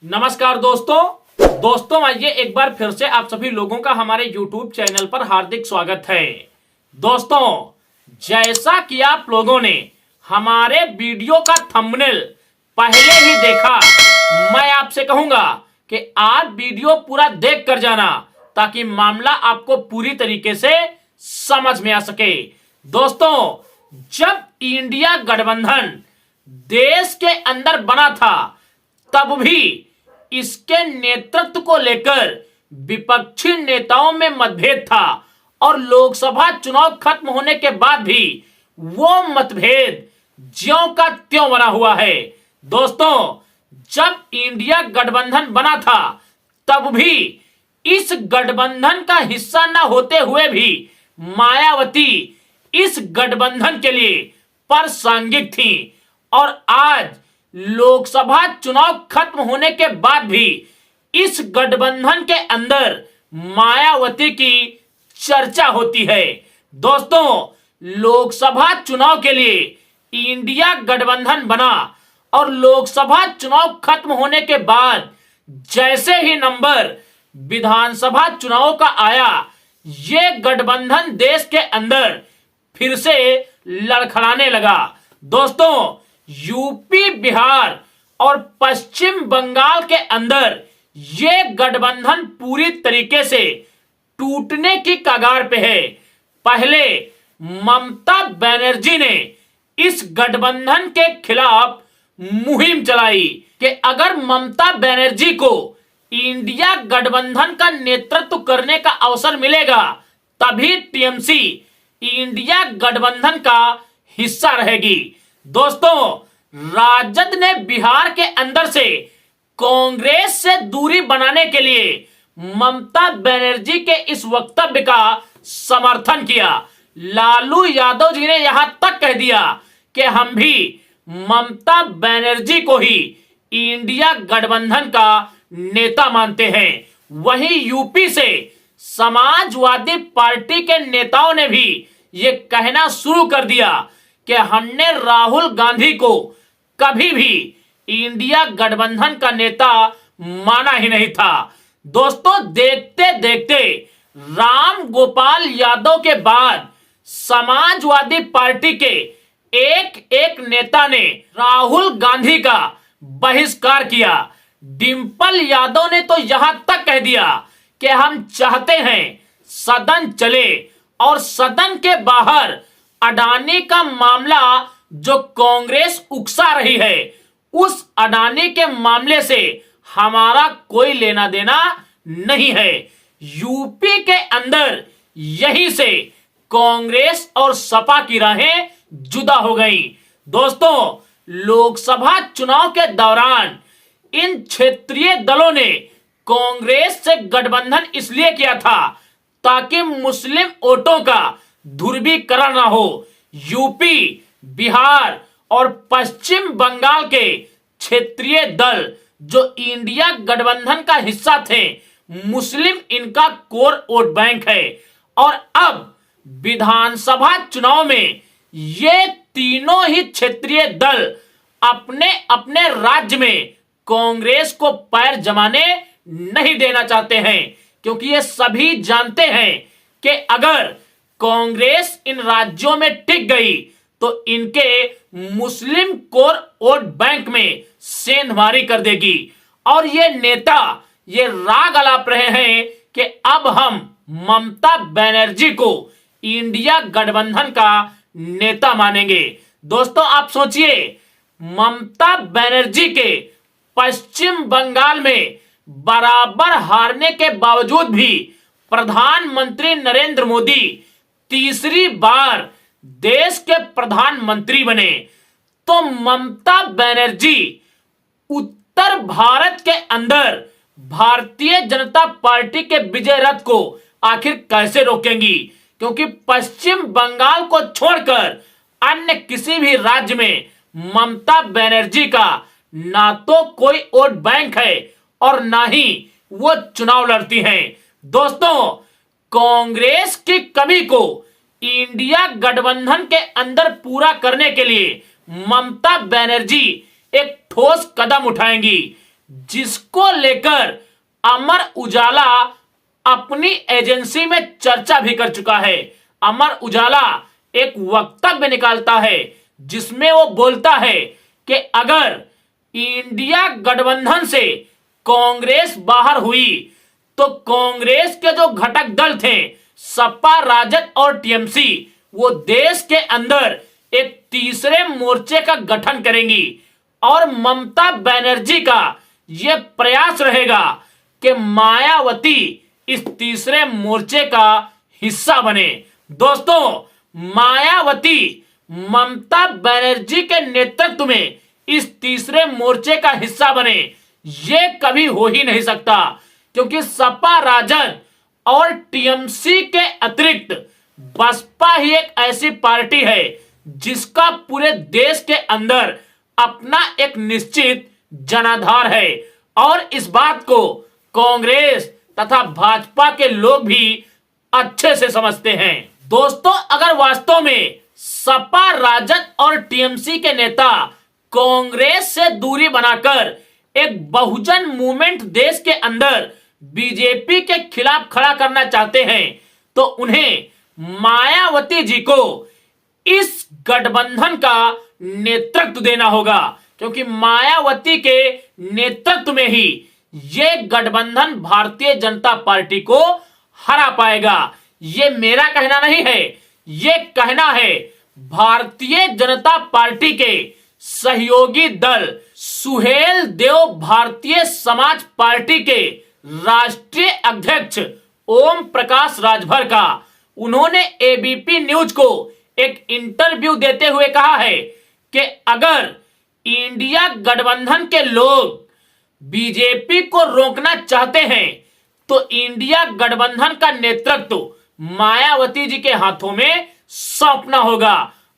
नमस्कार दोस्तों आइए एक बार फिर से आप सभी लोगों का हमारे YouTube चैनल पर हार्दिक स्वागत है। दोस्तों, जैसा कि आप लोगों ने हमारे वीडियो का थंबनेल पहले ही देखा, मैं आपसे कहूंगा कि आप वीडियो पूरा देख कर जाना ताकि मामला आपको पूरी तरीके से समझ में आ सके। दोस्तों, जब इंडिया गठबंधन देश के अंदर बना था तब भी इसके नेतृत्व को लेकर विपक्षी नेताओं में मतभेद था और लोकसभा चुनाव खत्म होने के बाद भी वो मतभेद ज्यों का त्यों बना हुआ है। दोस्तों, जब इंडिया गठबंधन बना था तब भी इस गठबंधन का हिस्सा न होते हुए भी मायावती इस गठबंधन के लिए प्रासंगिक थी और आज लोकसभा चुनाव खत्म होने के बाद भी इस गठबंधन के अंदर मायावती की चर्चा होती है। दोस्तों, लोकसभा चुनाव के लिए इंडिया गठबंधन बना और लोकसभा चुनाव खत्म होने के बाद जैसे ही नंबर विधानसभा चुनाव का आया, ये गठबंधन देश के अंदर फिर से लड़खड़ाने लगा। दोस्तों, यूपी, बिहार और पश्चिम बंगाल के अंदर ये गठबंधन पूरी तरीके से टूटने की कगार पे है। पहले ममता बनर्जी ने इस गठबंधन के खिलाफ मुहिम चलाई कि अगर ममता बनर्जी को इंडिया गठबंधन का नेतृत्व करने का अवसर मिलेगा तभी टीएमसी इंडिया गठबंधन का हिस्सा रहेगी। दोस्तों, राजद ने बिहार के अंदर से कांग्रेस से दूरी बनाने के लिए ममता बनर्जी के इस वक्तव्य का समर्थन किया। लालू यादव जी ने यहां तक कह दिया कि हम भी ममता बनर्जी को ही इंडिया गठबंधन का नेता मानते हैं। वहीं यूपी से समाजवादी पार्टी के नेताओं ने भी ये कहना शुरू कर दिया कि हमने राहुल गांधी को कभी भी इंडिया गठबंधन का नेता माना ही नहीं था। दोस्तों, देखते देखते राम गोपाल यादव के बाद समाजवादी पार्टी के एक एक नेता ने राहुल गांधी का बहिष्कार किया। डिंपल यादव ने तो यहां तक कह दिया कि हम चाहते हैं सदन चले और सदन के बाहर अडानी का मामला जो कांग्रेस उकसा रही है, उस अडानी के मामले से हमारा कोई लेना देना नहीं है। यूपी के अंदर यहीं से कांग्रेस और सपा की राहें जुदा हो गई। दोस्तों, लोकसभा चुनाव के दौरान इन क्षेत्रीय दलों ने कांग्रेस से गठबंधन इसलिए किया था ताकि मुस्लिम वोटों का ध्रुवीकरण न हो। यूपी, बिहार और पश्चिम बंगाल के क्षेत्रीय दल जो इंडिया गठबंधन का हिस्सा थे, मुस्लिम इनका कोर वोट बैंक है और अब विधानसभा चुनाव में ये तीनों ही क्षेत्रीय दल अपने अपने राज्य में कांग्रेस को पैर जमाने नहीं देना चाहते हैं, क्योंकि ये सभी जानते हैं कि अगर कांग्रेस इन राज्यों में टिक गई तो इनके मुस्लिम कोर वोट बैंक में सेंधमारी कर देगी और ये नेता ये राग अलाप रहे हैं कि अब हम ममता बनर्जी को इंडिया गठबंधन का नेता मानेंगे। दोस्तों, आप सोचिए, ममता बनर्जी के पश्चिम बंगाल में बराबर हारने के बावजूद भी प्रधानमंत्री नरेंद्र मोदी तीसरी बार देश के प्रधानमंत्री बने, तो ममता बनर्जी उत्तर भारत के अंदर भारतीय जनता पार्टी के विजय रथ को आखिर कैसे रोकेंगी? क्योंकि पश्चिम बंगाल को छोड़कर अन्य किसी भी राज्य में ममता बनर्जी का ना तो कोई वोट बैंक है और ना ही वो चुनाव लड़ती हैं। दोस्तों, कांग्रेस की कमी को इंडिया गठबंधन के अंदर पूरा करने के लिए ममता बनर्जी एक ठोस कदम उठाएंगी। जिसको लेकर अमर उजाला अपनी एजेंसी में चर्चा भी कर चुका है। अमर उजाला एक वक्तव्य निकालता है जिसमें वो बोलता है कि अगर इंडिया गठबंधन से कांग्रेस बाहर हुई तो कांग्रेस के जो घटक दल थे सपा, राजद और टीएमसी, वो देश के अंदर एक तीसरे मोर्चे का गठन करेंगी और ममता बनर्जी का यह प्रयास रहेगा कि मायावती इस तीसरे मोर्चे का हिस्सा बने। दोस्तों, मायावती ममता बनर्जी के नेतृत्व में इस तीसरे मोर्चे का हिस्सा बने, ये कभी हो ही नहीं सकता, क्योंकि सपा, राजद और टीएमसी के अतिरिक्त बसपा ही एक ऐसी पार्टी है जिसका पूरे देश के अंदर अपना एक निश्चित जनाधार है और इस बात को कांग्रेस तथा भाजपा के लोग भी अच्छे से समझते हैं। दोस्तों, अगर वास्तव में सपा, राजद और टीएमसी के नेता कांग्रेस से दूरी बनाकर एक बहुजन मूवमेंट देश के अंदर बीजेपी के खिलाफ खड़ा करना चाहते हैं तो उन्हें मायावती जी को इस गठबंधन का नेतृत्व देना होगा, क्योंकि मायावती के नेतृत्व में ही ये गठबंधन भारतीय जनता पार्टी को हरा पाएगा। ये मेरा कहना नहीं है, ये कहना है भारतीय जनता पार्टी के सहयोगी दल सुहेल देव भारतीय समाज पार्टी के राष्ट्रीय अध्यक्ष ओम प्रकाश राजभर का। उन्होंने एबीपी न्यूज को एक इंटरव्यू देते हुए कहा है कि अगर इंडिया गठबंधन के लोग बीजेपी को रोकना चाहते हैं तो इंडिया गठबंधन का नेतृत्व मायावती जी के हाथों में सौंपना होगा।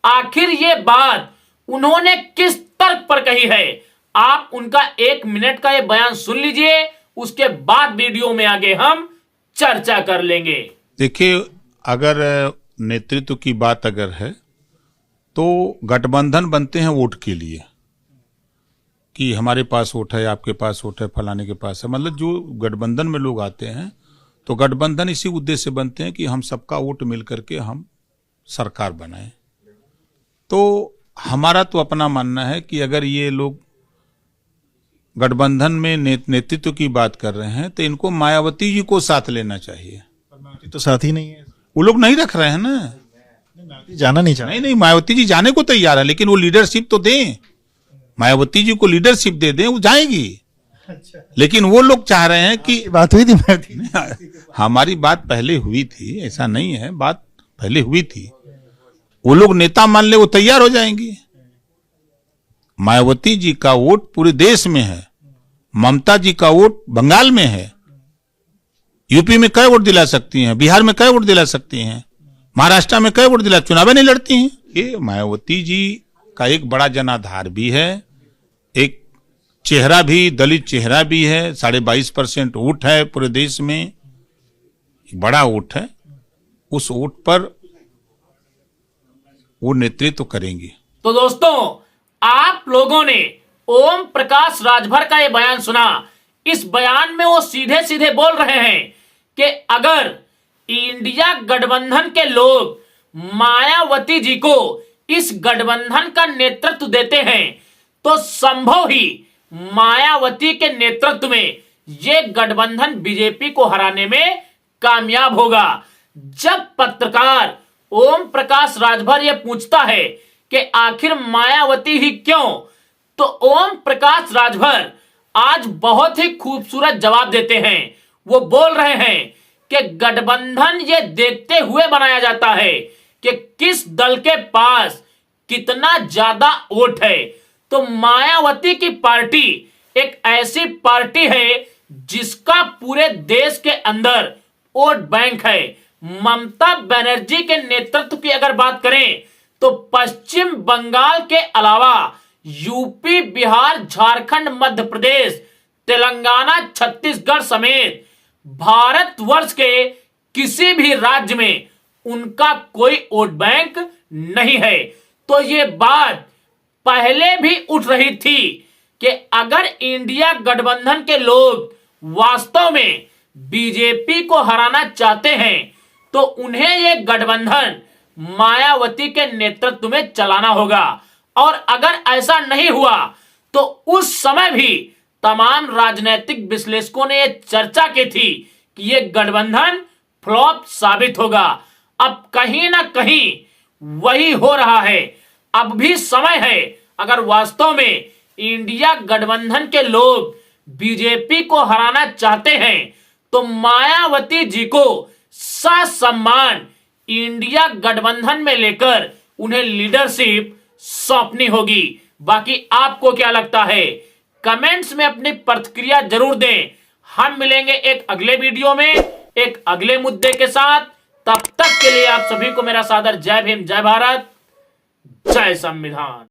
आखिर ये बात उन्होंने किस तर्क पर कही है, आप उनका 1 मिनट का ये बयान सुन लीजिए, उसके बाद वीडियो में आगे हम चर्चा कर लेंगे। देखिए, अगर नेतृत्व की बात अगर है तो गठबंधन बनते हैं वोट के लिए कि हमारे पास वोट है, आपके पास वोट है, फलाने के पास है। मतलब जो गठबंधन में लोग आते हैं तो गठबंधन इसी उद्देश्य से बनते हैं कि हम सबका वोट मिल करके हम सरकार बनाएं। तो हमारा तो अपना मानना है कि अगर ये लोग गठबंधन में नेतृत्व की बात कर रहे हैं तो इनको मायावती जी को साथ लेना चाहिए। मायावती तो साथ ही नहीं है, वो लोग नहीं रख रहे हैं ना, मायावती जाना नहीं चाहते। नहीं, मायावती जी जाने को तैयार है, लेकिन वो लीडरशिप तो दें। मायावती जी को लीडरशिप दे दें, वो जाएगी। अच्छा। लेकिन वो लोग चाह रहे हैं कि बात हुई थी मायावती, हमारी बात पहले हुई थी, ऐसा नहीं है, बात पहले हुई थी। वो लोग नेता मान ले, वो तैयार हो जाएंगी। मायावती जी का वोट पूरे देश में है, ममता जी का वोट बंगाल में है। यूपी में कई वोट दिला सकती हैं, बिहार में कई वोट दिला सकती हैं, महाराष्ट्र में कई वोट दिला, चुनाव नहीं लड़ती हैं। ये मायावती जी का एक बड़ा जनाधार भी है, एक चेहरा भी, दलित चेहरा भी है। 22.5% वोट है पूरे देश में, एक बड़ा वोट है। उस वोट पर वो नेतृत्व करेंगे। तो दोस्तों, आप लोगों ने ओम प्रकाश राजभर का यह बयान सुना। इस बयान में वो सीधे सीधे बोल रहे हैं कि अगर इंडिया गठबंधन के लोग मायावती जी को इस गठबंधन का नेतृत्व देते हैं तो संभव ही मायावती के नेतृत्व में यह गठबंधन बीजेपी को हराने में कामयाब होगा। जब पत्रकार ओम प्रकाश राजभर यह पूछता है कि आखिर मायावती ही क्यों, तो ओम प्रकाश राजभर आज बहुत ही खूबसूरत जवाब देते हैं। वो बोल रहे हैं कि गठबंधन ये देखते हुए बनाया जाता है कि किस दल के पास कितना ज्यादा वोट है। तो मायावती की पार्टी एक ऐसी पार्टी है जिसका पूरे देश के अंदर वोट बैंक है। ममता बनर्जी के नेतृत्व की अगर बात करें तो पश्चिम बंगाल के अलावा यूपी, बिहार, झारखंड, मध्य प्रदेश, तेलंगाना, छत्तीसगढ़ समेत भारतवर्ष के किसी भी राज्य में उनका कोई वोट बैंक नहीं है। तो ये बात पहले भी उठ रही थी कि अगर इंडिया गठबंधन के लोग वास्तव में बीजेपी को हराना चाहते हैं तो उन्हें यह गठबंधन मायावती के नेतृत्व में चलाना होगा, और अगर ऐसा नहीं हुआ तो उस समय भी तमाम राजनीतिक विश्लेषकों ने यह चर्चा की थी कि यह गठबंधन फ्लॉप साबित होगा। अब कहीं ना कहीं वही हो रहा है। अब भी समय है, अगर वास्तव में इंडिया गठबंधन के लोग बीजेपी को हराना चाहते हैं तो मायावती जी को ससम्मान इंडिया गठबंधन में लेकर उन्हें लीडरशिप सौंपनी होगी। बाकी आपको क्या लगता है, कमेंट्स में अपनी प्रतिक्रिया जरूर दें। हम मिलेंगे एक अगले वीडियो में एक अगले मुद्दे के साथ। तब तक के लिए आप सभी को मेरा सादर जय भीम, जय भारत, जय संविधान।